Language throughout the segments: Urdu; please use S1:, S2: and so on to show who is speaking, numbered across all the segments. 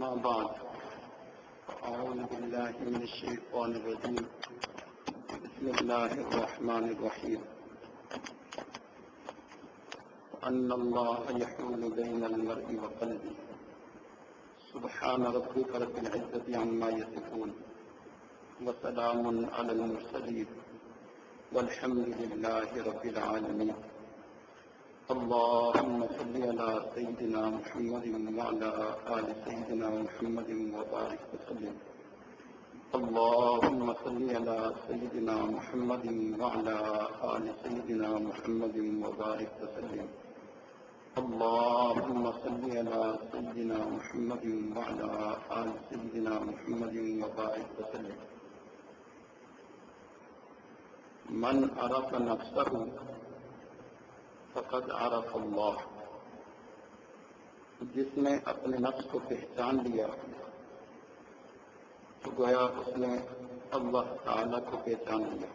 S1: أما بعد أعوذ بالله من الشيطان الرجيم بسم الله الرحمن الرحيم أن الله يحول بين المرء وقلبه سبحان ربك رب العزة عما يصفون وسلام على المرسلين والحمد لله رب العالمين اللهم صل على سيدنا محمد وعلى آل سيدنا محمد وبارك وسلم اللهم صل على سيدنا محمد وعلى آل سيدنا محمد وبارك وسلم اللهم صل على سيدنا محمد وعلى آل سيدنا محمد وبارك وسلم من عرف نفسه فقد عرف اللہ، جس نے اپنے نفس کو پہچان لیا تو گویا اس نے اللہ تعالی کو پہچان لیا،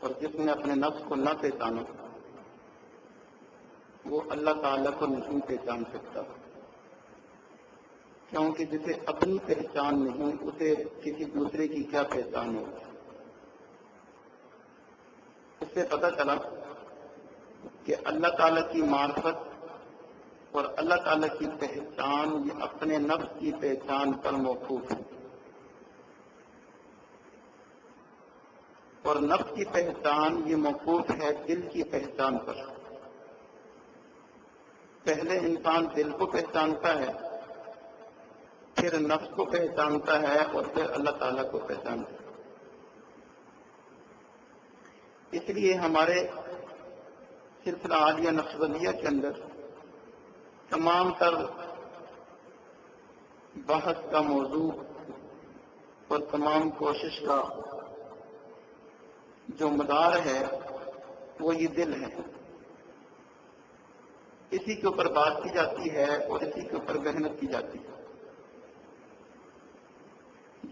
S1: اور جس نے اپنے نفس کو نہ پہچانا وہ اللہ تعالی کو نہیں پہچان سکتا، کیونکہ جسے اپنی پہچان نہیں اسے کسی دوسرے کی کیا پہچان ہوگی۔ اس سے پتہ چلا کہ اللہ تعالیٰ کی معرفت اور اللہ تعالیٰ کی پہچان یہ اپنے نفس کی پہچان پر موقوف ہے، اور نفس کی پہچان یہ موقوف ہے دل کی پہچان پر۔ پہلے انسان دل کو پہچانتا ہے، پھر نفس کو پہچانتا ہے، اور پھر اللہ تعالیٰ کو پہچانتا ہے۔ اس لیے ہمارے سلسلہ عالیہ نقشبندیہ کے اندر تمام تر بحث کا موضوع اور تمام کوشش کا جو مدار ہے وہ یہ دل ہے۔ اسی کے اوپر بات کی جاتی ہے اور اسی کے اوپر محنت کی جاتی ہے۔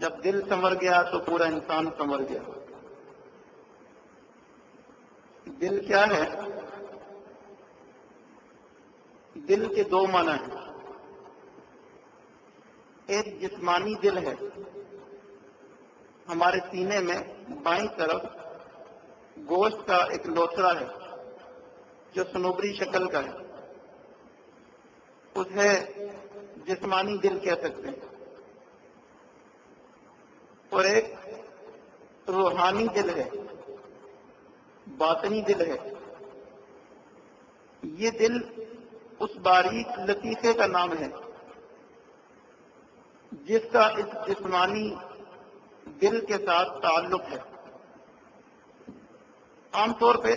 S1: جب دل سنور گیا تو پورا انسان سنور گیا۔ دل کیا ہے؟ دل کے دو معنی ہیں۔ ایک جسمانی دل ہے، ہمارے سینے میں بائیں طرف گوشت کا ایک لوتھڑا ہے جو صنوبری شکل کا ہے، اسے جسمانی دل کہہ سکتے ہیں۔ اور ایک روحانی دل ہے، باطنی دل ہے۔ یہ دل اس باریک لطیفے کا نام ہے جس کا اس جسمانی دل کے ساتھ تعلق ہے۔ عام طور پہ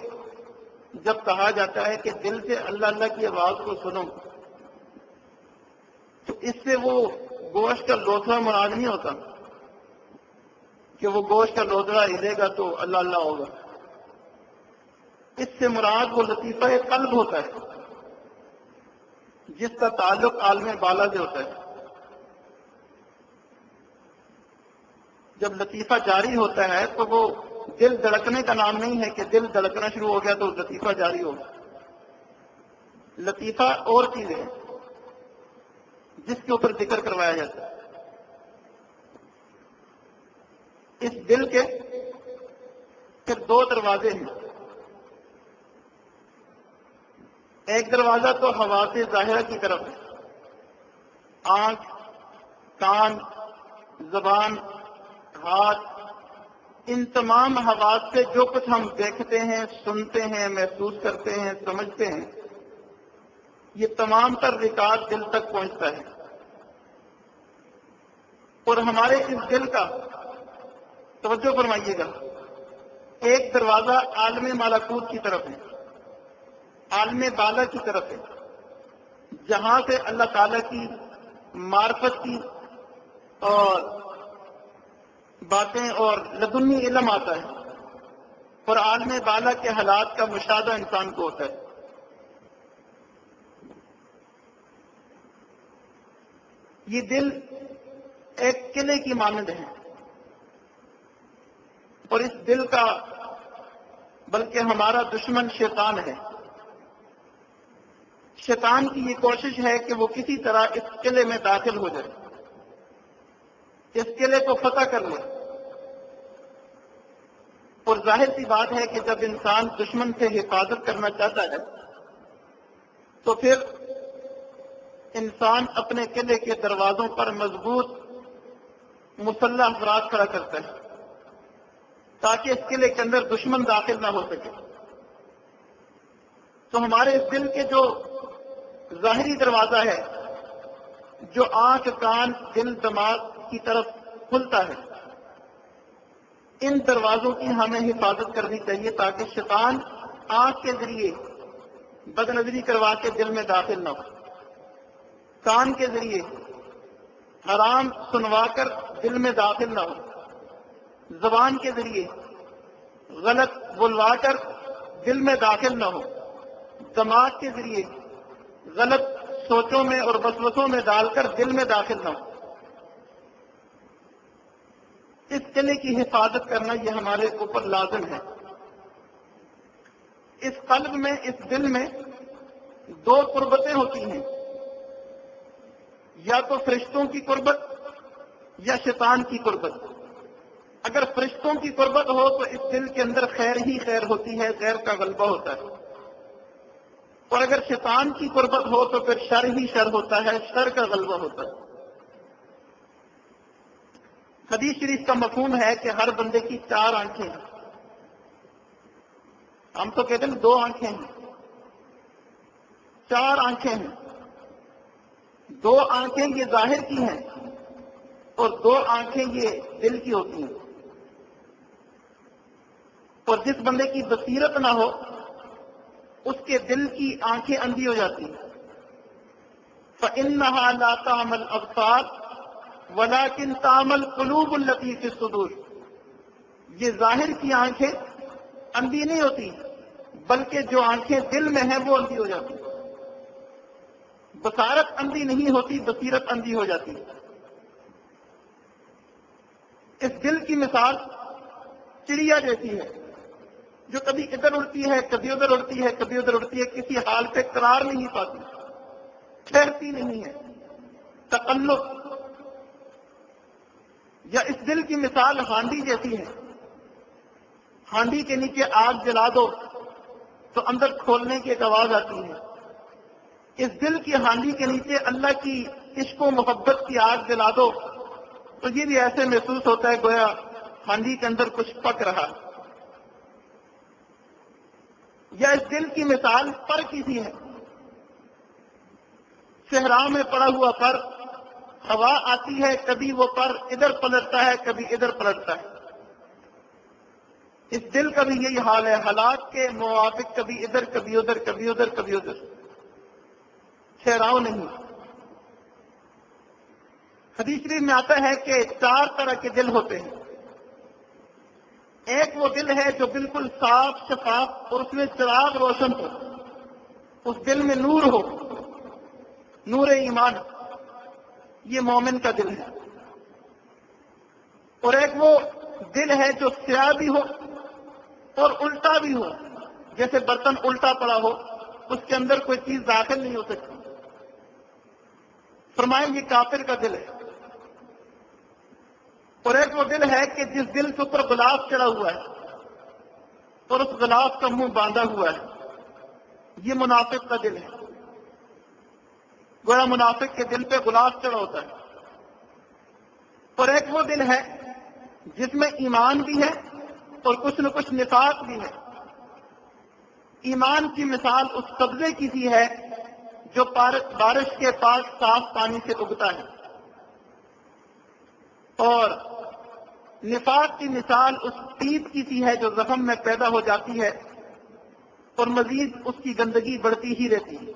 S1: جب کہا جاتا ہے کہ دل سے اللہ اللہ کی آواز کو سنو تو اس سے وہ گوشت کا لوتھڑا مراد نہیں ہوتا کہ وہ گوشت کا لوتھڑا ہلے گا تو اللہ اللہ ہوگا۔ اس سے مراد وہ لطیفہ قلب ہوتا ہے جس کا تعلق عالم بالا سے ہوتا ہے۔ جب لطیفہ جاری ہوتا ہے تو وہ دل دھڑکنے کا نام نہیں ہے کہ دل دھڑکنا شروع ہو گیا تو لطیفہ جاری ہوگا۔ لطیفہ اور چیز ہے جس کے اوپر ذکر کروایا جاتا ہے۔ اس دل کے پھر دو دروازے ہیں۔ ایک دروازہ تو حواس ظاہرہ کی طرف ہے، آنکھ، کان، زبان، ہاتھ، ان تمام حواس سے جو کچھ ہم دیکھتے ہیں، سنتے ہیں، محسوس کرتے ہیں، سمجھتے ہیں، یہ تمام تر ریکارڈ دل تک پہنچتا ہے۔ اور ہمارے اس دل کا توجہ فرمائیے گا، ایک دروازہ عالم ملکوت کی طرف ہے، عالم بالا کی طرف ہے، جہاں سے اللہ تعالیٰ کی معرفت کی اور باتیں اور لدنی علم آتا ہے، اور عالم بالا کے حالات کا مشاہدہ انسان کو ہوتا ہے۔ یہ دل ایک قلعے کی مانند ہے، اور اس دل کا بلکہ ہمارا دشمن شیطان ہے، شیطان کی یہ کوشش ہے کہ وہ کسی طرح اس قلعے میں داخل ہو جائے، اس قلعے کو فتح کر لے۔ اور ظاہر سی بات ہے کہ جب انسان دشمن سے حفاظت کرنا چاہتا ہے تو پھر انسان اپنے قلعے کے دروازوں پر مضبوط مسلح افراد کھڑا کرتا ہے تاکہ اس قلعے کے اندر دشمن داخل نہ ہو سکے۔ تو ہمارے اس دل کے جو ظاہری دروازہ ہے، جو آنکھ، کان، دل، دماغ کی طرف کھلتا ہے، ان دروازوں کی ہمیں حفاظت کرنی چاہیے تاکہ شیطان آنکھ کے ذریعے بد نظری کروا کے دل میں داخل نہ ہو، کان کے ذریعے حرام سنوا کر دل میں داخل نہ ہو، زبان کے ذریعے غلط بلوا کر دل میں داخل نہ ہو، دماغ کے ذریعے غلط سوچوں میں اور وسوسوں میں ڈال کر دل میں داخل نہ ہو۔ اس قلعے کی حفاظت کرنا یہ ہمارے اوپر لازم ہے۔ اس قلب میں، اس دل میں دو قربتیں ہوتی ہیں، یا تو فرشتوں کی قربت یا شیطان کی قربت۔ اگر فرشتوں کی قربت ہو تو اس دل کے اندر خیر ہی خیر ہوتی ہے، خیر کا غلبہ ہوتا ہے، اور اگر شیطان کی قربت ہو تو پھر شر ہی شر ہوتا ہے، شر کا غلبہ ہوتا ہے۔ حدیث شریف کا مفہوم ہے کہ ہر بندے کی 4 آنکھیں ہیں۔ ہم تو کہتے ہیں 2 آنکھیں ہیں، 4 آنکھیں ہیں۔ 2 آنکھیں یہ ظاہر کی ہیں اور 2 آنکھیں یہ دل کی ہوتی ہیں۔ اور جس بندے کی بصیرت نہ ہو اس کے دل کی آنکھیں اندھی ہو جاتی ہیں۔ فَإِنَّهَا لَا تَعْمَى الْأَبْصَارُ وَلَكِنْ تَعْمَى الْقُلُوبُ الَّتِي فِي الصُّدُورِ۔ یہ ظاہر کی آنکھیں اندھی نہیں ہوتی بلکہ جو آنکھیں دل میں ہیں وہ اندھی ہو جاتی ہیں۔ بصارت اندھی نہیں ہوتی، بصیرت اندھی ہو جاتی ہے۔ اس دل کی مثال چڑیا جیسی ہے جو کبھی ادھر اڑتی ہے، کبھی ادھر اڑتی ہے، کبھی ادھر اڑتی ہے، کسی حال پہ قرار نہیں پاتی، ٹھہرتی نہیں ہے، تقلب۔ یا اس دل کی مثال ہانڈی جیسی ہے، ہانڈی کے نیچے آگ جلا دو تو اندر کھولنے کی ایک آواز آتی ہے۔ اس دل کی ہانڈی کے نیچے اللہ کی عشق و محبت کی آگ جلا دو تو یہ بھی ایسے محسوس ہوتا ہے گویا ہانڈی کے اندر کچھ پک رہا۔ یا اس دل کی مثال پر کی سی ہے، صحرا میں پڑا ہوا پر، ہوا آتی ہے کبھی وہ پر ادھر پلٹتا ہے کبھی ادھر پلٹتا ہے۔ اس دل کا بھی یہی حال ہے، حالات کے موافق کبھی ادھر کبھی ادھر، کبھی ادھر کبھی ادھر، ٹھہراؤ نہیں۔ حدیث شریف میں آتا ہے کہ 4 طرح کے دل ہوتے ہیں۔ ایک وہ دل ہے جو بالکل صاف شفاف اور اس میں چراغ روشن ہو، اس دل میں نور ہو، نور ایمان، یہ مومن کا دل ہے۔ اور ایک وہ دل ہے جو سیاہ بھی ہو اور الٹا بھی ہو، جیسے برتن الٹا پڑا ہو، اس کے اندر کوئی چیز داخل نہیں ہو سکتی۔ فرمائیں یہ کافر کا دل ہے۔ اور ایک وہ دل ہے کہ جس دل کے اوپر غلاف چڑھا ہوا ہے اور اس غلاف کا منہ باندھا ہوا ہے، یہ منافق کا دل ہے۔ گویا منافق کے دل پہ غلاف چڑھا ہوتا ہے۔ اور ایک وہ دل ہے جس میں ایمان بھی ہے اور کچھ نہ کچھ نفاق بھی ہے۔ ایمان کی مثال اس سبزے کی سی ہے جو بارش کے پاس صاف پانی سے اگتا ہے، اور نفاق کی مثال اس پیپ کی سی ہے جو زخم میں پیدا ہو جاتی ہے اور مزید اس کی گندگی بڑھتی ہی رہتی ہے۔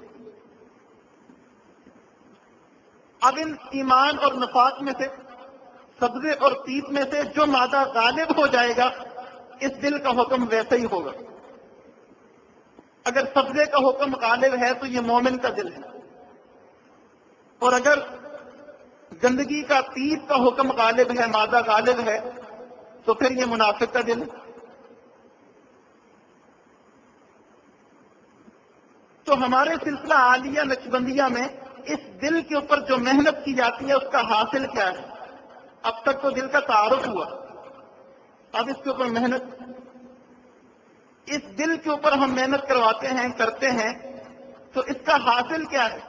S1: اب ان ایمان اور نفاق میں سے، سبزے اور پیپ میں سے جو مادہ غالب ہو جائے گا اس دل کا حکم ویسا ہی ہوگا۔ اگر سبزے کا حکم غالب ہے تو یہ مومن کا دل ہے، اور اگر گندگی کا، پیپ کا حکم غالب ہے، مادہ غالب ہے، تو پھر یہ منافق کا دل ہے۔ تو ہمارے سلسلہ عالیہ نقشبندیہ میں اس دل کے اوپر جو محنت کی جاتی ہے اس کا حاصل کیا ہے؟ اب تک تو دل کا تعارف ہوا، اب اس کے اوپر محنت، اس دل کے اوپر ہم محنت کرواتے ہیں، کرتے ہیں، تو اس کا حاصل کیا ہے؟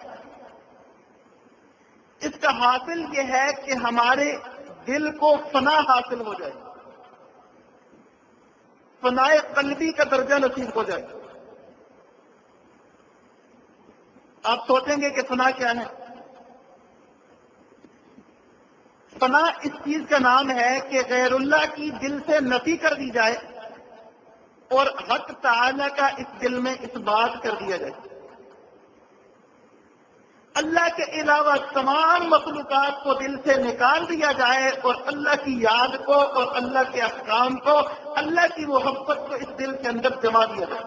S1: اس کا حاصل یہ ہے کہ ہمارے دل کو فنا حاصل ہو جائے، فنائے قلبی کا درجہ نصیب ہو جائے۔ آپ سوچیں گے کہ فنا کیا ہے؟ فنا اس چیز کا نام ہے کہ غیر اللہ کی دل سے نفی کر دی جائے اور حق تعالی کا اس دل میں اس بات کر دیا جائے۔ اللہ کے علاوہ تمام مخلوقات کو دل سے نکال دیا جائے اور اللہ کی یاد کو اور اللہ کے احکام کو، اللہ کی محبت کو اس دل کے اندر جما دیا جائے۔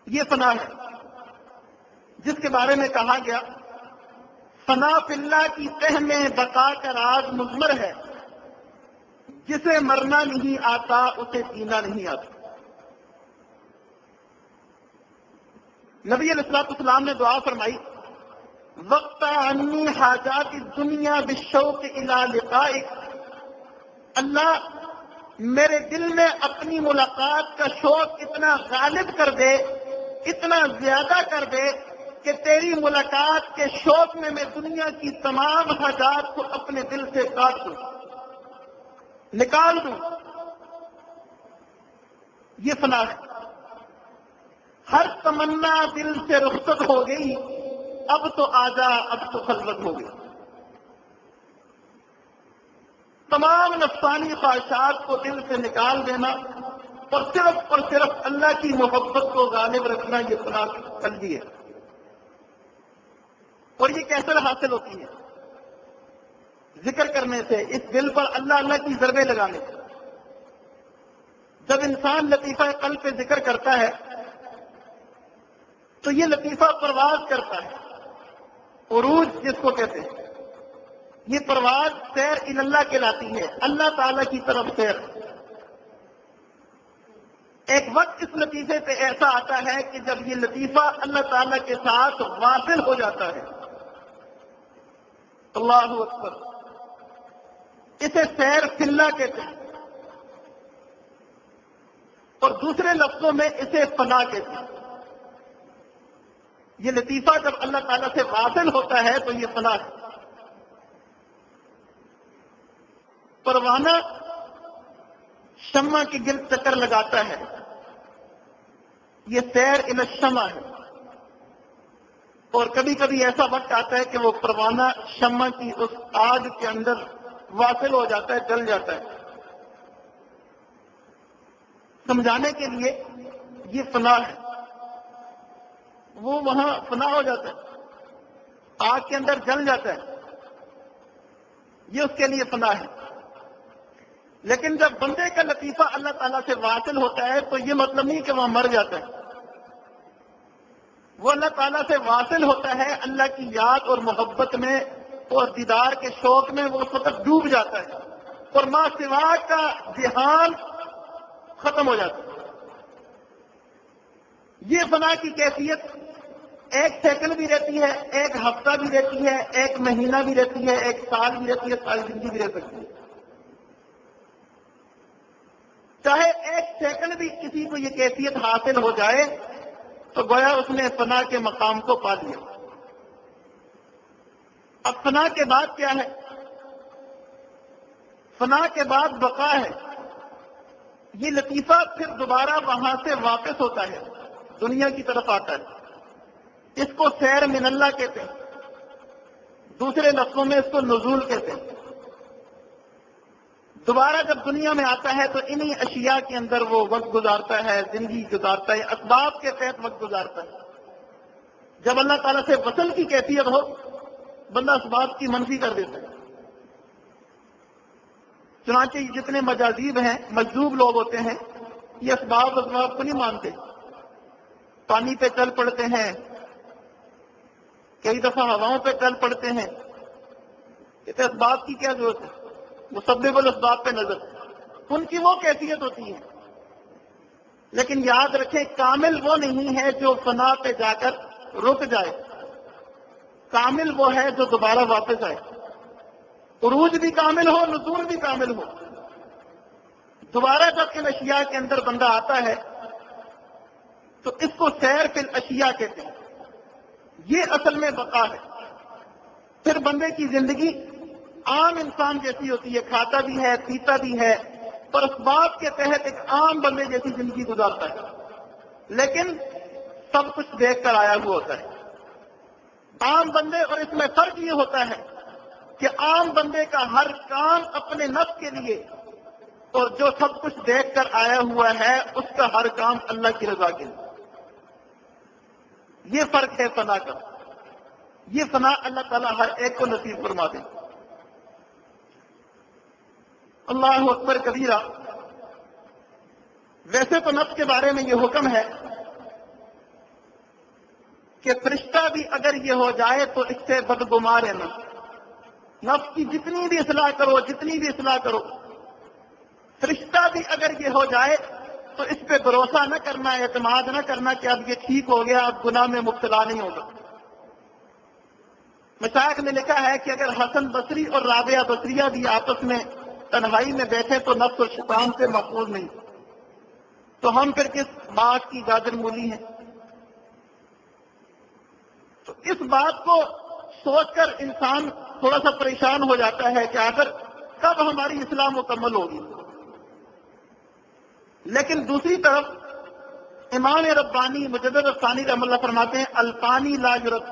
S1: یہ فنا ہے جس کے بارے میں کہا گیا فنا فی اللہ کی تہ میں بقا کا راز مضمر ہے، جسے مرنا نہیں آتا اسے جینا نہیں آتا۔ نبی علیہ الصلوۃ والسلام نے دعا فرمائی وقت عنی حاجات الدنیا بالشوق الی لقائک، اللہ میرے دل میں اپنی ملاقات کا شوق اتنا غالب کر دے، اتنا زیادہ کر دے کہ تیری ملاقات کے شوق میں میں دنیا کی تمام حاجات کو اپنے دل سے کاٹ دوں، نکال دوں۔ یہ فنا ہے۔ ہر تمنا دل سے رخصت ہو گئی، اب تو آجا، اب تو خلوت ہو گئی۔ تمام نفسانی خواہشات کو دل سے نکال دینا اور صرف اللہ کی محبت کو غالب رکھنا، یہ فنا قلبی ہے۔ اور یہ کیسے حاصل ہوتی ہے؟ ذکر کرنے سے، اس دل پر اللہ اللہ کی ضربیں لگانے سے۔ جب انسان لطیفہ قلب پہ ذکر کرتا ہے تو یہ لطیفہ پرواز کرتا ہے، عروج جس کو کہتے ہیں۔ یہ پرواز سیر اللہ کہلاتی ہے، اللہ تعالیٰ کی طرف سیر۔ ایک وقت اس لطیفے پہ ایسا آتا ہے کہ جب یہ لطیفہ اللہ تعالیٰ کے ساتھ واصل ہو جاتا ہے، اللہ اکبر، اسے سیر فی اللہ کہتے ہیں، اور دوسرے لفظوں میں اسے فنا کہتے ہیں۔ یہ لطیفہ جب اللہ تعالیٰ سے واصل ہوتا ہے تو یہ فنا ہے۔ پروانہ شمع کے گرد چکر لگاتا ہے، یہ سیر الی الشمع ہے۔ اور کبھی کبھی ایسا وقت آتا ہے کہ وہ پروانہ شمع کی اس آگ کے اندر واصل ہو جاتا ہے، جل جاتا ہے۔ سمجھانے کے لیے یہ فنا ہے، وہ وہاں فنا ہو جاتا ہے، آگ کے اندر جل جاتا ہے، یہ اس کے لیے فنا ہے۔ لیکن جب بندے کا لطیفہ اللہ تعالیٰ سے واصل ہوتا ہے تو یہ مطلب نہیں کہ وہاں مر جاتا ہے، وہ اللہ تعالیٰ سے واصل ہوتا ہے، اللہ کی یاد اور محبت میں اور دیدار کے شوق میں وہ اس وقت ڈوب جاتا ہے اور ما سوا کا جہان ختم ہو جاتا ہے۔ یہ فنا کی کیفیت ایک سیکنڈ بھی رہتی ہے، ایک ہفتہ بھی رہتی ہے، ایک مہینہ بھی رہتی ہے، ایک سال بھی رہتی ہے، ساری زندگی بھی رہ سکتی ہے۔ چاہے ایک سیکنڈ بھی کسی کو یہ کیفیت حاصل ہو جائے تو گویا اس نے فنا کے مقام کو پا لیا۔ اب فنا کے بعد کیا ہے؟ فنا کے بعد بقا ہے۔ یہ لطیفہ پھر دوبارہ وہاں سے واپس ہوتا ہے، دنیا کی طرف آتا ہے۔ اس کو سیر من اللہ کہتے ہیں، دوسرے لفظوں میں اس کو نزول کہتے ہیں۔ دوبارہ جب دنیا میں آتا ہے تو انہی اشیاء کے اندر وہ وقت گزارتا ہے، زندگی گزارتا ہے، اسباب کے تحت وقت گزارتا ہے۔ جب اللہ تعالیٰ سے وصل کی کیفیت ہو، بندہ اسباب کی منفی کر دیتا ہے۔ چنانچہ یہ جتنے مجاذیب ہیں، مجذوب لوگ ہوتے ہیں، یہ اسباب کو نہیں مانتے، پانی پہ چل پڑتے ہیں، کئی دفعہ ہواؤں پہ چل پڑتے ہیں۔ کہتے اسباب کی کیا ضرورت ہے، مسبب الاسباب پہ نظر، ان کی وہ کیفیت ہوتی ہے۔ لیکن یاد رکھیں کامل وہ نہیں ہے جو فنا پہ جا کر رک جائے، کامل وہ ہے جو دوبارہ واپس آئے۔ عروج بھی کامل ہو، نزول بھی کامل ہو۔ دوبارہ جب ان اشیاء کے اندر بندہ آتا ہے تو اس کو سیر فی الاشیاء کہتے ہیں، یہ اصل میں بقا ہے۔ پھر بندے کی زندگی عام انسان جیسی ہوتی ہے، کھاتا بھی ہے، پیتا بھی ہے، اور اسباب کے تحت ایک عام بندے جیسی زندگی گزارتا ہے، لیکن سب کچھ دیکھ کر آیا ہوا ہوتا ہے۔ عام بندے اور اس میں فرق یہ ہوتا ہے کہ عام بندے کا ہر کام اپنے نفس کے لیے، اور جو سب کچھ دیکھ کر آیا ہوا ہے اس کا ہر کام اللہ کی رضا کے لیے۔ یہ فرق ہے فنا کا۔ یہ فنا اللہ تعالیٰ ہر ایک کو نصیب فرما دے۔ اللہ اکبر کبیرہ۔ ویسے تو نفس کے بارے میں یہ حکم ہے کہ فرشتہ بھی اگر یہ ہو جائے تو اس سے بدگمار ہے نفس کی جتنی بھی اصلاح کرو، جتنی بھی اصلاح کرو، فرشتہ بھی اگر یہ ہو جائے تو اس پہ بھروسہ نہ کرنا، اعتماد نہ کرنا کہ اب یہ ٹھیک ہو گیا، اب گناہ میں مبتلا نہیں ہوگا۔ مشائخ نے لکھا ہے کہ اگر حسن بصری اور رابعہ بصریہ بھی آپس میں تنہائی میں بیٹھے تو نفس اور شیطان سے محفوظ نہیں، تو ہم پھر کس بات کی گاجر مولی ہیں؟ تو اس بات کو سوچ کر انسان تھوڑا سا پریشان ہو جاتا ہے کہ آخر کب ہماری اصلاح مکمل ہوگی۔ لیکن دوسری طرف امام ربانی مجدد الثانی رحمہ اللہ فرماتے ہیں الفانی لا یرد،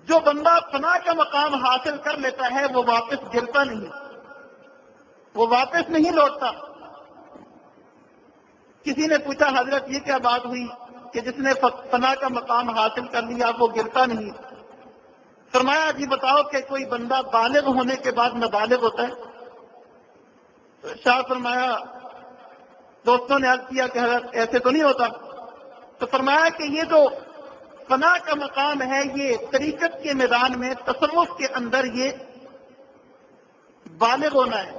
S1: جو بندہ فنا کا مقام حاصل کر لیتا ہے وہ واپس گرتا نہیں، وہ واپس نہیں لوٹتا۔ کسی نے پوچھا حضرت یہ کیا بات ہوئی کہ جس نے فنا کا مقام حاصل کر لیا وہ گرتا نہیں؟ فرمایا جی بتاؤ کہ کوئی بندہ بالغ ہونے کے بعد نابالغ ہوتا ہے؟ شاہ فرمایا، دوستوں نے عرض کیا کہ حضرت ایسے تو نہیں ہوتا۔ تو فرمایا کہ یہ جو فنا کا مقام ہے یہ طریقت کے میدان میں تصوف کے اندر یہ بالغ ہونا ہے۔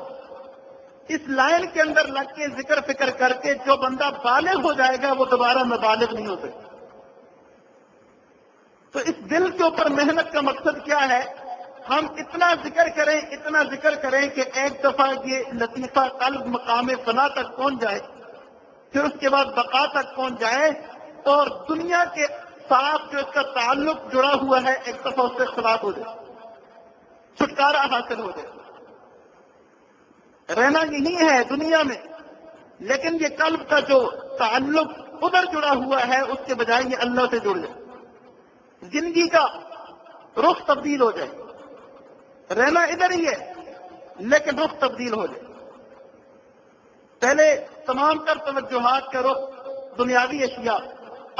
S1: اس لائن کے اندر لگ کے ذکر فکر کر کے جو بندہ بالغ ہو جائے گا وہ دوبارہ نابالغ نہیں ہو سکتا۔ تو اس دل کے اوپر محنت کا مقصد کیا ہے؟ ہم اتنا ذکر کریں، اتنا ذکر کریں کہ ایک دفعہ یہ لطیفہ قلب مقام فنا تک پہنچ جائے، پھر اس کے بعد بقا تک پہنچ جائے، اور دنیا کے ساتھ جو اس کا تعلق جڑا ہوا ہے ایک دفعہ اس سے خلاف ہو جائے، چھٹکارا حاصل ہو جائے۔ رہنا یہی ہے دنیا میں، لیکن یہ قلب کا جو تعلق ادھر جڑا ہوا ہے اس کے بجائے یہ اللہ سے جڑ جائے، زندگی کا رخ تبدیل ہو جائے۔ رہنا ادھر ہی ہے لیکن رخ تبدیل ہو جائے۔ پہلے تمام تر توجہات کا رخ دنیاوی اشیاء،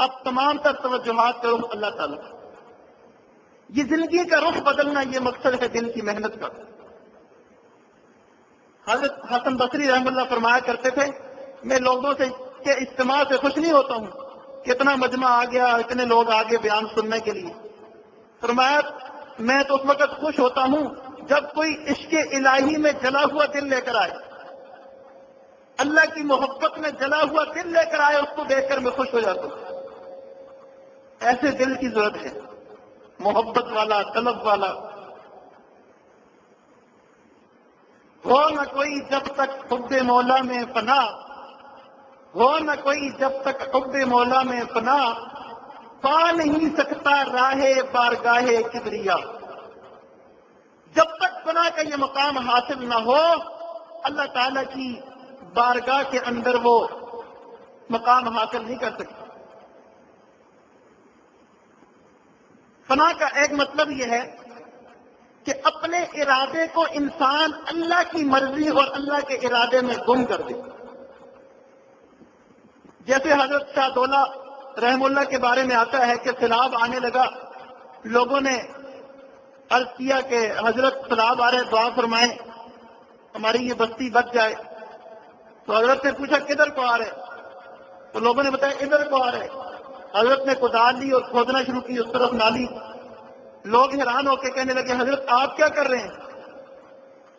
S1: اب تمام تر توجہات کا رخ اللہ تعالیٰ۔ یہ زندگی کا رخ بدلنا یہ مقصد ہے دل کی محنت کا۔ حضرت حسن بصری رحمہ اللہ فرمایا کرتے تھے میں لوگوں سے کے اجتماع سے خوش نہیں ہوتا ہوں، کتنا مجمع آ گیا، اتنے لوگ آگے بیان سننے کے لیے۔ فرمایا میں تو اس وقت خوش ہوتا ہوں جب کوئی عشق الہی میں جلا ہوا دل لے کر آئے، اللہ کی محبت میں جلا ہوا دل لے کر آئے، اس کو دیکھ کر میں خوش ہو جاتا ہوں۔ ایسے دل کی ضرورت ہے، محبت والا، طلب والا۔ ہو نہ کوئی جب تک حب مولا میں فنا، ہو نہ کوئی جب تک حب مولا میں فنا، پا نہیں سکتا راہ بارگاہ کبریا۔ جب تک فنا کا یہ مقام حاصل نہ ہو اللہ تعالیٰ کی بارگاہ کے اندر وہ مقام حاصل نہیں کر سکتا۔ فنا کا ایک مطلب یہ ہے کہ اپنے ارادے کو انسان اللہ کی مرضی اور اللہ کے ارادے میں گم کر دے۔ جیسے حضرت شاہ دولہ رحم اللہ کے بارے میں آتا ہے کہ سیلاب آنے لگا، لوگوں نے عرض کیا کہ حضرت سیلاب آ رہے، دعا فرمائیں ہماری یہ بستی بچ جائے۔ تو حضرت نے پوچھا کدھر کو آ رہے؟ تو لوگوں نے بتایا ادھر کو آ رہے۔ حضرت نے کدال لی اور کھودنا شروع کی اس طرف نالی۔ لوگ حیران ہو کے کہنے لگے حضرت آپ کیا کر رہے ہیں؟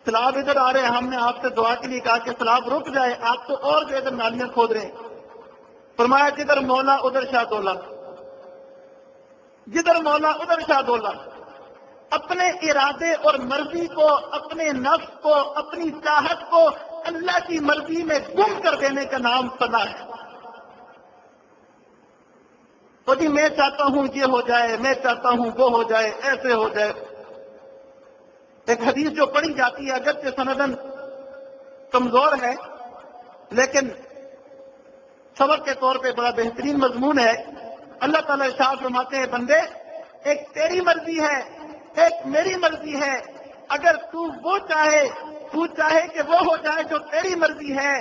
S1: سیلاب ادھر آ رہے ہیں، ہم نے آپ سے دعا کے لیے کہا کہ سیلاب رک جائے، آپ تو اور بھی ادھر نالیاں کھود رہے ہیں۔ فرمایا جدھر مولا ادھر شاہ دولا، جدھر مولا ادھر شاہ دولا۔ اپنے ارادے اور مرضی کو، اپنے نفس کو، اپنی چاہت کو اللہ کی مرضی میں گم کر دینے کا نام فنا ہے۔ تو جی میں چاہتا ہوں یہ ہو جائے، میں چاہتا ہوں وہ ہو جائے، ایسے ہو جائے۔ ایک حدیث جو پڑھی جاتی ہے، اگرچہ سندن کمزور ہے لیکن سبق کے طور پہ بڑا بہترین مضمون ہے۔ اللہ تعالیٰ ارشاد فرماتے ہیں بندے، ایک تیری مرضی ہے، ایک میری مرضی ہے۔ اگر تو چاہے کہ وہ ہو جائے جو تیری مرضی ہے،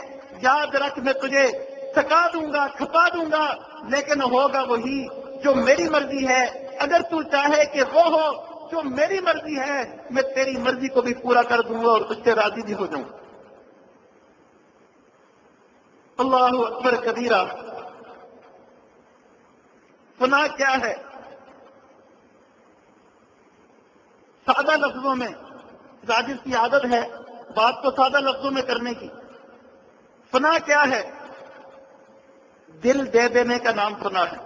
S1: یاد رکھ میں تجھے تھکا دوں گا، کھپا دوں گا، لیکن ہوگا وہی جو میری مرضی ہے۔ اگر تو چاہے کہ وہ ہو جو میری مرضی ہے، میں تیری مرضی کو بھی پورا کر دوں گا اور تجھ سے راضی بھی ہو جاؤں گا۔ اللہ اکبر کبیرہ۔ فنا کیا ہے؟ سادہ لفظوں میں، راجل کی عادت ہے بات کو سادہ لفظوں میں کرنے کی۔ فنا کیا ہے؟ دل دے دینے کا نام فنا ہے۔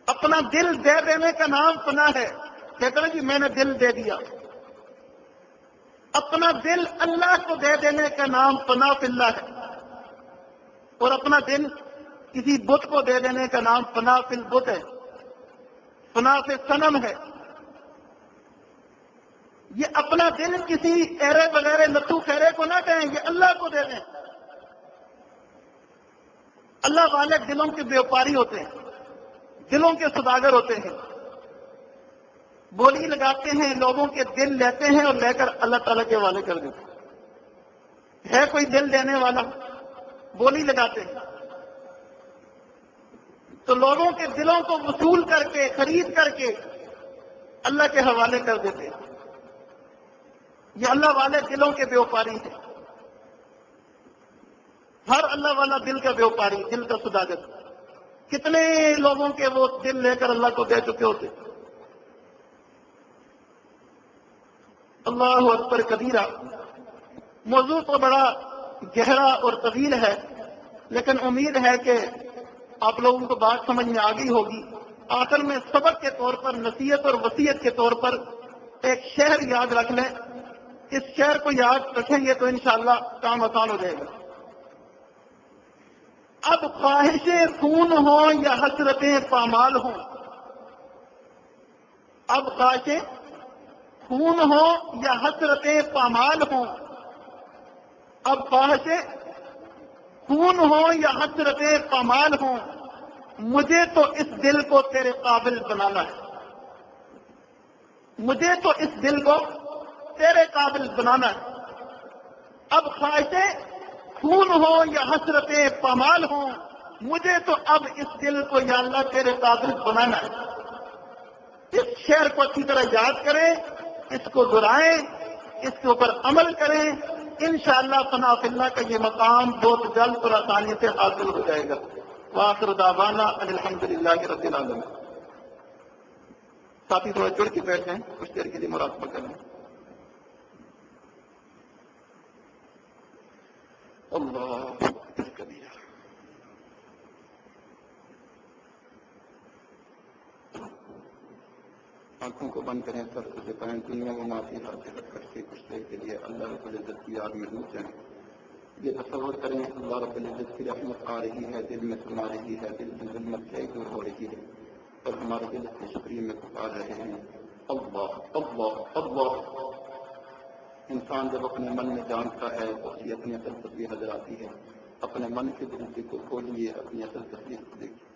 S1: اپنا دل دے دینے کا نام فنا ہے۔ کہتے ہیں جی میں نے دل دے دیا۔ اپنا دل اللہ کو دے دینے کا نام فنا فی اللہ ہے، اور اپنا دل کسی بت کو دے دینے کا نام فنا فی البت ہے، فنا فی صنم ہے۔ یہ اپنا دل کسی ایرے وغیرہ نتھو خیرے کو نہ کہیں، یہ اللہ کو دے دیں۔ اللہ والے دلوں کے بیوپاری ہوتے ہیں، دلوں کے سوداگر ہوتے ہیں، بولی لگاتے ہیں، لوگوں کے دل لیتے ہیں اور لے کر اللہ تعالیٰ کے حوالے کر دیتے ہیں۔ ہے کوئی دل دینے والا؟ بولی لگاتے ہیں تو لوگوں کے دلوں کو وصول کر کے، خرید کر کے اللہ کے حوالے کر دیتے ہیں۔ یہ اللہ والے دلوں کے بیوپاری ہیں۔ ہر اللہ والا دل کا بیوپاری، دل کا سوداگر، کتنے لوگوں کے وہ دل لے کر اللہ کو دے چکے ہوتے۔ اللہ اکبر کبیرہ۔ موضوع تو بڑا گہرا اور طویل ہے، لیکن امید ہے کہ آپ لوگوں کو بات سمجھ میں آ گئی ہوگی۔ آخر میں سبق کے طور پر، نصیحت اور وصیت کے طور پر ایک شعر یاد رکھ لیں۔ اس شعر کو یاد رکھیں گے تو انشاءاللہ کام آسان ہو جائے گا۔ اب خواہشیں خون ہوں یا حسرتیں پامال ہوں، اب خواہشیں خون ہوں یا حسرتیں پامال ہوں، اب خواہشیں خون ہوں یا حسرتیں پامال ہوں، مجھے تو اس دل کو تیرے قابل بنانا ہے، مجھے تو اس دل کو تیرے قابل بنانا ہے۔ اب خواہشیں خون ہوں یا حسرتیں پامال ہوں، مجھے تو اب اس دل کو یا اللہ تیرے قابل بنانا ہے۔ اس شعر کو اچھی طرح یاد کریں، اس کو دہرائیں، اس کے اوپر عمل کریں، انشاءاللہ فنا فی اللہ کا یہ مقام بہت جلد اور آسانی سے حاصل ہو جائے گا۔ وآخر دعوانا ان الحمدللہ رب العالمین۔ ساتھی تھوڑا جڑ کے بیٹھ جائیں، کچھ دیر کے لیے مراقبہ کریں۔ اللہ کبیرہ۔ آنکھوں کو بند کریں، سر کو جھکائیں، دنیا و معافی حاصل کر کے کچھ دیر کے لیے اللہ رب العزت کی یاد میں ڈوب جائیں۔ یہ تصور کریں اللہ رب العزت کی رحمت آ رہی ہے، دل میں سما رہی ہے، دل کی ظلمت سے دور ہو رہی ہے، اور ہمارے دل کے شکریہ میں پکار رہے ہیں اللہ اللہ اللہ۔ انسان جب اپنے من میں جانتا ہے تو اس کی اپنی اصل تصویر نظر آتی ہے۔ اپنے من کے دروازے کو کھولیے، اپنی اصل تصویر کو دیکھیے۔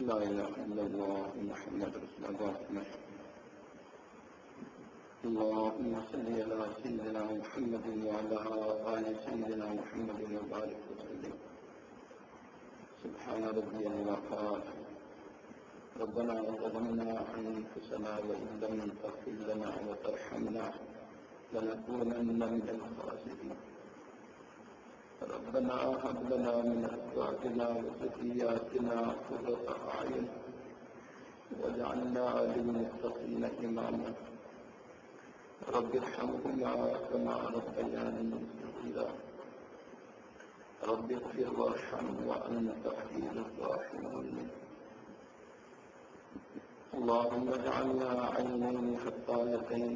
S1: لا إله إلا الله محمد رسول الله. اللهم صل على سيدنا محمد وعلى آل سيدنا محمد وبارك وسلم. سبحان ربي الوهاب. ربنا ظلمنا أنفسنا وإن لم تغفر لنا وترحمنا لنكونن من الخاسرين. ربنا هب لنا من أزواجنا وذرياتنا قرة أعين واجعلنا للمتقين إماما. رب ارحمهما كما ربياني صغيرا. رب اغفر وارحم وأنت خير الراحمين. اللهم اجعلنا عينين خطايتين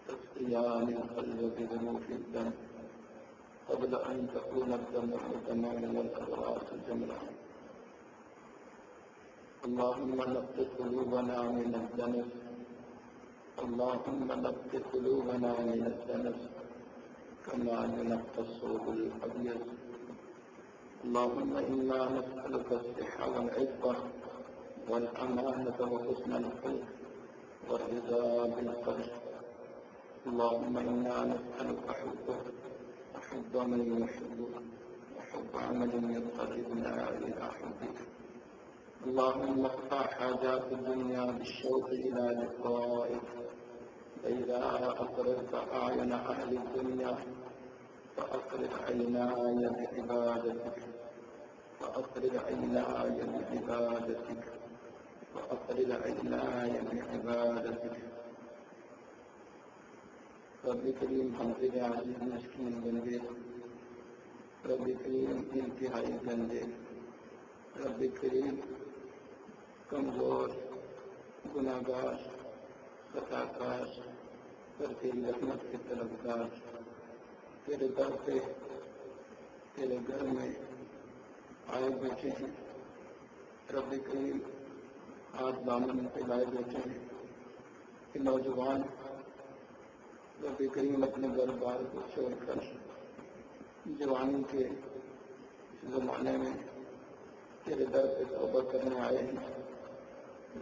S1: تسقيان القلب بذنوب الدم قبل أن تكون الدمع دما والأبراس جملا. اللهم نقض قلوبنا من الدنس. اللهم نقض قلوبنا من الدنس كما ينقى الثوب الأبيض. اللهم إنا نسألك الصحة والعفة والأمانة وحسن الخلق والرضا بالقدر. اللهم إنا نسألك حبك وحب من يحبك وحب عمل يقربنا إلى حبك. اللهم اقطع حاجات الدنيا بالشوق إلى لقائك. فإذا أقررت أعين أهل الدنيا فأقرر عيناي بعبادتك. فأقرر عيناي بعبادتك. فأقرر عيناي بعبادتك. رب کریم ہم تیرے عزیز مسکین بندے. رب کریم انتہائی گندے. رب کریم کمزور گناہگار خطا کار پر تیری رحمت کے طلبگار تیرے در پہ تیرے گھر میں آئے بیٹھے ہیں. رب کریم ہاتھ دامن پھیلائے بیٹھے ہیں کہ نوجوان رب کریم اپنے گھر بار کو چھوڑ کر جوانی کے زمانے میں تیرے در پہ توبہ کرنے آئے ہیں.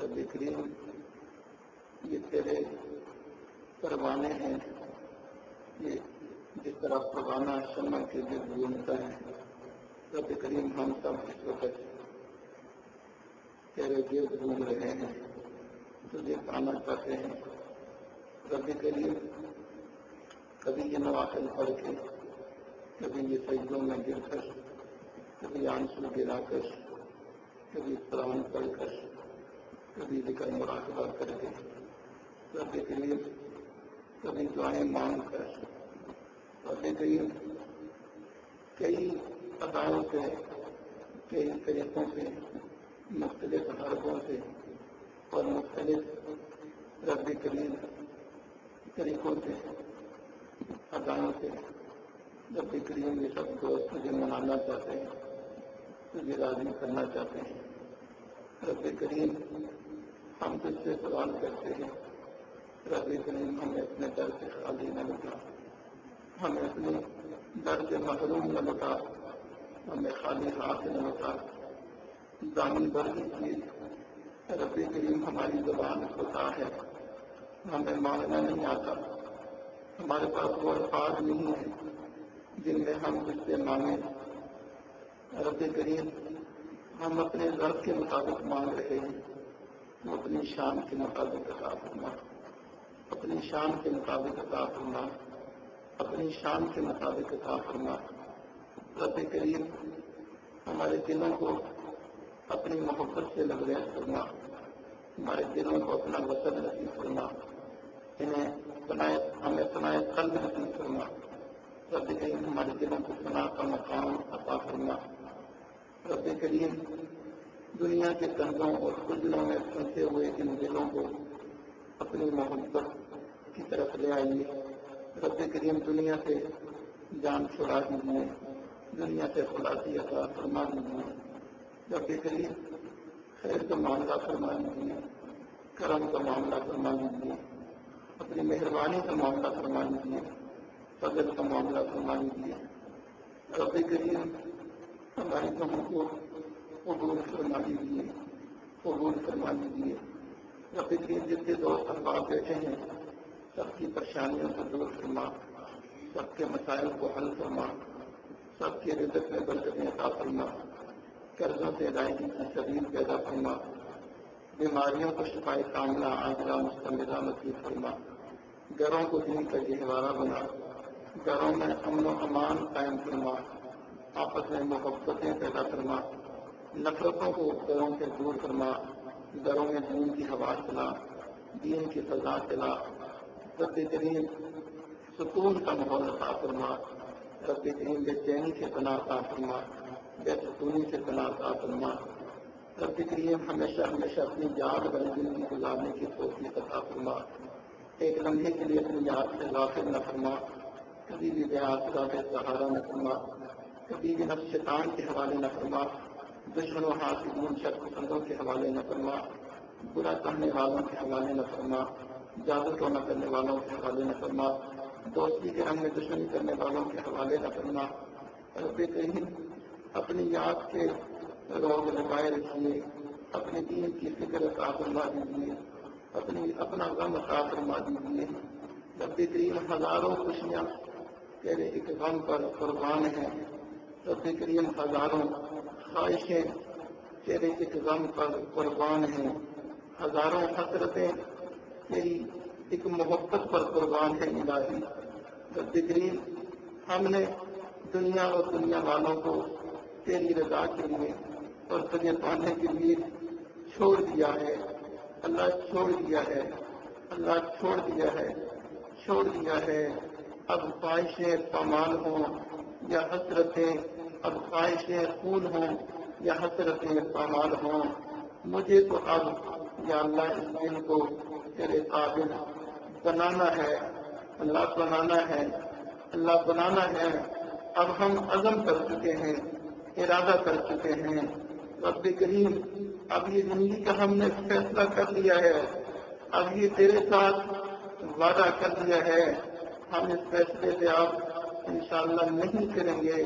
S1: رب کریم یہ تیرے پروانے ہیں. یہ جس طرح پروانہ شمع کے گرد گھومتا ہے. رب کریم ہم سب اس وقت تیرے گرد گھوم رہے ہیں. تجھے پانا چاہتے ہیں. رب کریم کبھی یہ نوافل پڑھ کے کبھی یہ سجدوں میں گر کر کبھی آنسو گرا کر کبھی قرآن پڑھ کر کبھی ذکر مراقبہ کر کے رب کریم کبھی دعائیں مانگ کر رب کریم کئی اداؤں سے کئی طریقوں سے مختلف حربوں سے اور مختلف رب کریم طریقوں سے اداؤں سے رب کریم یہ سب دوست تجھے منانا چاہتے ہیں. تجھے راضی کرنا چاہتے ہیں. رب کریم ہم تجھ سے سوال کرتے ہیں. رب کریم ہمیں اپنے در سے خالی نہ لٹا. ہمیں اپنے در سے محروم نہ لٹا. ہمیں خالی ہاتھ نہ لٹا. دامن بھر کی چیز رب کریم ہماری زبان ہوتا ہے. ہمیں مانگنا نہیں آتا. ہمارے پاس وہ الفاظ نہیں ہیں جن میں ہم اس سے مانگیں. رب کریم ہم اپنے ضرورت کے مطابق مانگ رہے ہیں. تو اپنی شان کے مطابق عطا فرما. اپنی شان کے مطابق عطا فرما. اپنی شان کے مطابق عطا فرما. رب کریم ہمارے دلوں کو اپنی محبت سے لبریز فرما. ہمارے دلوں کو اپنا وطن نصیب فرما. ہمیں پناہ قلب نصیب فرما. رب کریم ہمارے دلوں کو پناہ کا مقام عطا فرما. رب کریم دنیا کے کنزوں اور کجلوں میں پھنسے ہوئے ان دلوں کو اپنی محبت کی طرف لے آئیے. رب کریم دنیا سے جان چھڑا دیجیے. دنیا سے خلاصی عطا فرما دیجیے. رب کریم خیر کا معاملہ فرما دیجیے. کرم کا معاملہ فرما دیجیے. اپنی مہربانی کا معاملہ فرما دیجیے. فضل کا معاملہ فرما دیجیے. رب کریم ہماری قوم کو قبول فرما لیجیے، قبول فرما لیجیے۔ رب کریم جتنے دوست احباب بیٹھے ہیں سب کی پریشانیوں کو دور فرما، سب کے مسائل کو حل فرما، سب کے رزق میں برکتیں عطا فرما، قرضوں سے ادائیگی کی سبیل پیدا فرما، بیماریوں کو شفائے کاملہ عاجلہ مستمرہ نصیب فرما، گھروں کو دین کا گہوارہ بنا، گھروں میں امن و امان قائم فرما، آپس میں محبتیں پیدا فرما، نفرتوں کو گھروں سے دور فرما، گھروں میں دین کی ہوا چلا، دین کی فضا چلا، رب کریم سکون کا ماحول عطا فرما، رب کریم بے چینی سے پناہ عطا فرما، بے سکونی سے پناہ عطا فرما، رب کریم ہمیشہ ہمیشہ اپنی یاد والی زندگی گزارنے کی توفیق عطا فرما، ایک لمحے کے لیے اپنی یاد سے غافل نہ فرما، کبھی بھی بے آسرا بے سہارا نہ فرما، کبھی بھی نفس شیطان کے حوالے نہ فرما، دشمنوں حاسدین شر پسندوں کے حوالے نہ فرما، برا کہنے والوں کے حوالے نہ فرما، جادو ٹونا کرنے والوں کے حوالے نہ فرما، دوستی کے رنگ میں دشمنی کرنے والوں کے حوالے نہ فرما، رب کریم اپنی یاد کے روگ لگائے رکھیے، اپنے دین کی فکر عطا فرما دیجیے، اپنا غم عطا فرما دیجیے، رب کریم ہزاروں خوشیاں تیرے ایک غم پر قربان ہیں، رب کریم ہزاروں خواہشیں تیرے ایک غم پر قربان ہیں، ہزاروں حسرتیں تیری ایک محبت پر قربان ہے الہی، رب کریم ہم نے دنیا اور دنیا والوں کو تیری رضا کے لیے اور تجھے پانے کے لیے چھوڑ دیا ہے، اللہ چھوڑ دیا ہے، اللہ چھوڑ دیا ہے، چھوڑ دیا ہے، اب خواہشیں پامال ہوں یا حسرتیں، اب خواہشیں خون ہوں یا حسرتیں پامال ہوں، مجھے تو اب یا اللہ اس دن کو تیرے قابل بنانا ہے، اللہ بنانا ہے، اللہ بنانا ہے، اب ہم عزم کر چکے ہیں، ارادہ کر چکے ہیں، رب کریم اب یہ زندگی کا ہم نے فیصلہ کر لیا ہے، اب یہ تیرے ساتھ وعدہ کر لیا ہے، ہم اس فیصلے سے اب انشاءاللہ نہیں پھریں گے،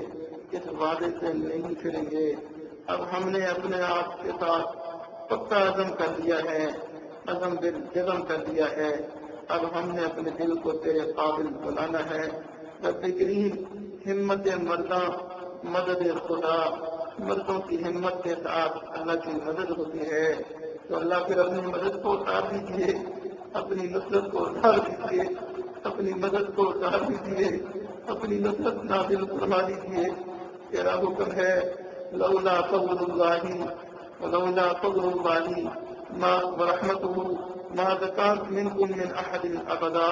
S1: اس وعدے سے نہیں پھریں گے، اب ہم نے اپنے آپ کے ساتھ پکا عزم کر لیا ہے، عزم بالجزم کر لیا ہے، اب ہم نے اپنے دل کو تیرے قابل بنانا ہے، رب کریم ہمت مرداں مدد خدا، مردوں کی ہمت کے ساتھ اللہ کی مدد ہوتی ہے، تو اللہ پھر اپنی مدد کو اتار دیجیے، اپنی نصرت کو اتار دیجیے، اپنی مدد کو اتار دیجیے، اپنی نصرت نازل فرما دیجیے، تیرا حکم ہے لولا فضل اللہ ولولا فضل اللہ ما ورحمتہ ما زکا منکم من احد ابدا،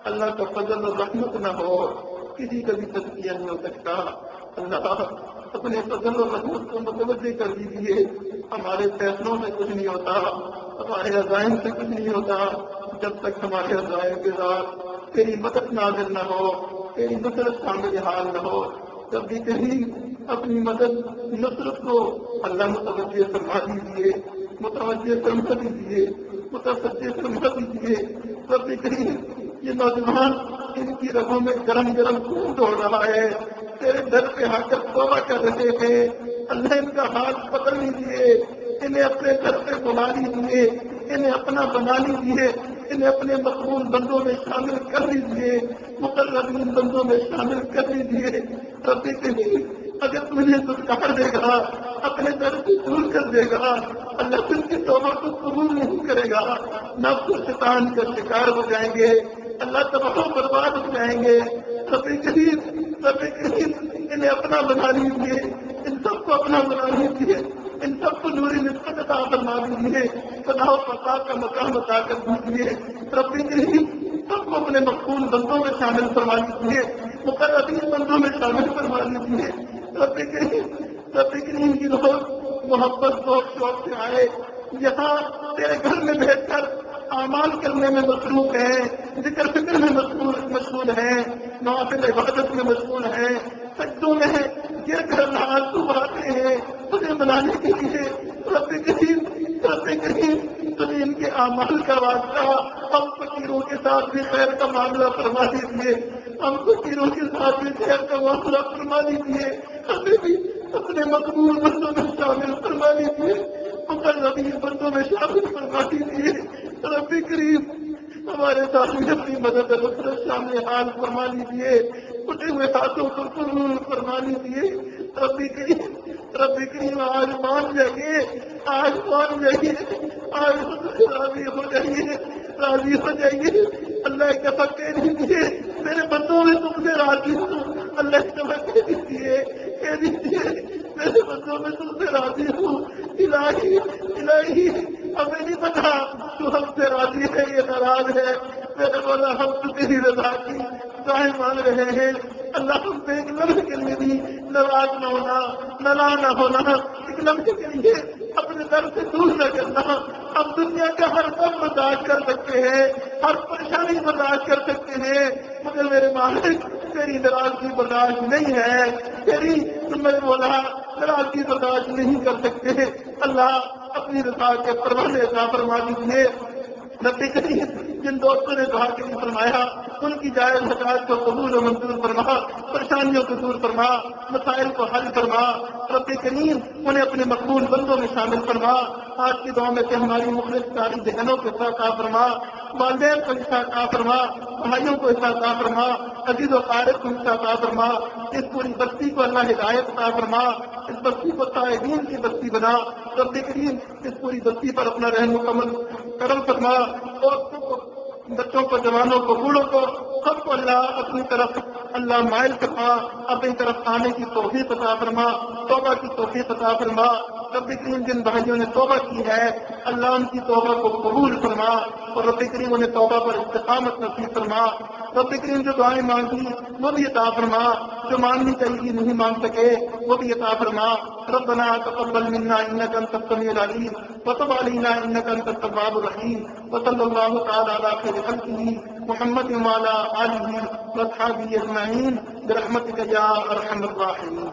S1: اللہ کا فضل اور رحمت نہ ہو کسی کا بھی تزکیہ نہیں ہو سکتا، اللہ اپنے فضل اور رحمت کو متوجہ کر دیجیے، ہمارے فیصلوں سے کچھ نہیں ہوتا، ہمارے عزائم سے کچھ نہیں ہوتا، جب تک ہمارے عزائم کے ساتھ تیری مدد نازل نہ ہو، تیری نصرت شامل حال نہ ہو، تب بھی کہیں اپنی مدد نصرت کو اللہ متوجہ فرما دیجیے، متوجہ فرما دیجیے، متوجہ فرما دیجیے، تب بھی کہیں یہ نوجوان ان کی رگوں میں گرم گرم خون دوڑ رہا ہے، تیرے در پہ آ کر توبہ کر رہے ہیں، اللہ ان کا ہاتھ پکڑ لیجیے، انہیں اپنے در پہ بلا لیجیے، انہیں اپنا بنا لیجیے، انہیں اپنے مقبول بندوں میں شامل کر لیجیے، مقربین بندوں میں شامل کر لیجیے، رب کریم اگر تمہیں دستار دے گا اپنے در سے دور کر دے گا، اللہ تم کی توبہ کو قبول نہیں کرے گا، نفس و شیطان کا شکار ہو جائیں گے، اللہ تباہ و برباد ہو جائیں گے، رب کریم انہیں اپنا بنا لیجیے، ان سب کو اپنا بنا لیجیے، ان سب کو نوری نسبت عطا فرما دیجیے، فلاح و فساد کا مقام عطا کر دیجیے، رب کریم سب کو اپنے مقبول بندوں میں شامل فرما لیجیے، مقربین بندوں میں شامل فرما لیجیے، رب کریم کی لوگ محبت شوق سے آئے، یہاں تیرے گھر میں بیٹھ کر اعمال کرنے میں مصروف ہیں، ذکر فکر میں مشغول ہیں، نوافل عبادت میں مشغول ہیں، سجدوں میں گر کر آنسو بہاتے ہیں تجھے منانے کے لیے، رب کریم تجھے ان کے اعمال کا واسطہ ہم فقیروں کے ساتھ بھی خیر کا معاملہ فرما دیجیے، ہم فقیروں کے ساتھ بھی خیر کا معاملہ فرما دیجیے، ہمیں بھی اپنے مقبول بندوں میں شامل فرما لیجیے، مقربین بندوں میں شامل فرما لیجیے۔ رب کریم ہمارے سامنے اپنی مدد نصرت شامل حال فرما لیجیے، اٹھے ہوئے ہاتھوں کو قبول فرما لیجیے۔ رب کریم آج مان جائیے، آج مان جائیے، آج راضی ہو جائیے، راضی ہو جائیے۔ اللہ کا دفعہ کہہ دیجیے میرے بندوں میں تم سے راضی ہوں، اللہ کا دفعہ کہہ دیجیے میرے بندوں میں تم سے راضی ہوں۔ الہی ہمیں نہیں پتا تو ہم سے راضی ہے یہ ناراض ہے، میرے مولا ہم تو تیری رضا کی دعائیں مانگ رہے ہیں۔ اللہ ہم سے ایک لمحے کے لیے بھی ناراض نہ ہونا، ناراض نہ ہونا، ایک لمحے کے لیے اپنے در سے دور نہ کرنا۔ ہم دنیا کا ہر غم برداشت کر سکتے ہیں، ہر پریشانی برداشت کر سکتے ہیں، مگر میرے مالک تیری ناراضگی برداشت نہیں ہے، تیری میرے مولا ناراضگی برداشت نہیں کر سکتے۔ اللہ اپنی رضا کے پروانے عطا فرما دیجیے۔ نبی کریم جن دوستوں نے دعا کے لیے فرمایا ان کی جائز حاجات کو قبول و منظور فرما، پریشانیوں کو دور فرما، مسائل کو حل فرما۔ رب کریم انہیں اپنے مقبول بندوں میں شامل فرما۔ آج کی دعا میں سے ہماری مخلص ساری بہنوں کو حصہ عطا فرما، والدین کو حصہ عطا فرما، بھائیوں کو حصہ عطا فرما، عزیز و قارب کو حصہ عطا فرما۔ اس پوری بستی کو اللہ ہدایت عطا فرما، اس بستی کو تائبین کی بستی بنا۔ رب کریم اس پوری بستی پر اپنا رحم مکمل کرم فرما، عورتوں کو، بچوں کو، جوانوں کو، بوڑھوں کو، سب کو اللہ اپنی طرف اللہ مائل فرما، اپنی طرف آنے کی توفیق عطا فرما، توبہ کی توفیق عطا فرما۔ رب کریم جن بھائیوں نے توبہ کی ہے اللہ ان کی توبہ کو قبول فرما، اور رب کریم انہیں توبہ پر استقامت نصیب فرما۔ رب کریم جو دعائیں مانگی وہ بھی عطا فرما، جو مانگنی چاہیے نہیں مانگ سکے وہ بھی عطا فرما۔ ربنا تقبل منا انك انت السميع العليم وتب علينا انك انت التواب الرحيم، وصلى الله تعالى على خير خلقه محمد وعلى اله واصحابه اجمعين برحمتك يا ارحم الراحمين۔